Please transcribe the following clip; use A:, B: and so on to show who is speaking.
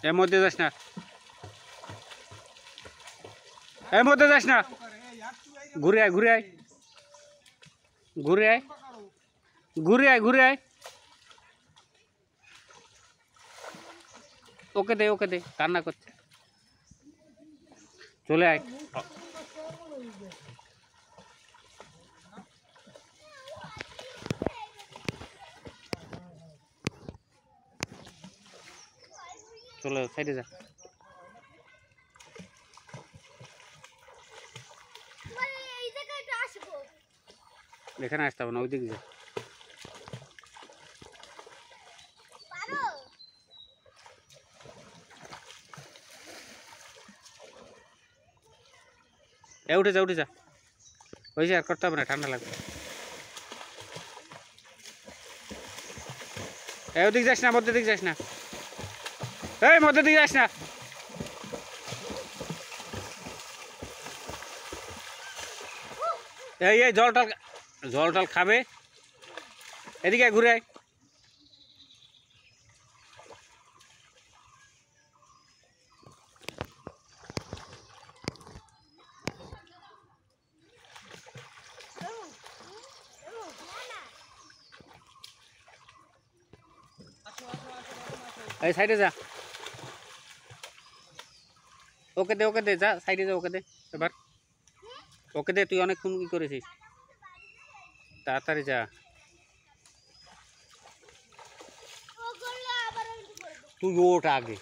A: এর মধ্যে যাস না, এর মধ্যে যাস না, ঘুরে আয় ঘুরে আয় ঘুরে আয় ঘুরে আয় ঘুরে আয়। ওকে দে কান্না করছে, চলে আয়। চলে সাইডে যা, এখানে আসতে হবে না, ওইদিকে যা। উঠে যা উঠে যা, ওই যে আর করতে হবে না, ঠান্ডা লাগবে। ওদিকে যাস না, মধ্যে দিকে যাস না, এই মধ্যে দিকে যাস না। এই জল টল খাবে, এদিকে ঘুরে আয়। এই সাইডে যা, ওকে দে যা, সাইডে যা, ওকে দে এবার, ওকে দে। তুই অনেকক্ষণ কি করেছিস, তাড়াতাড়ি যা। তুই ওটা আগে।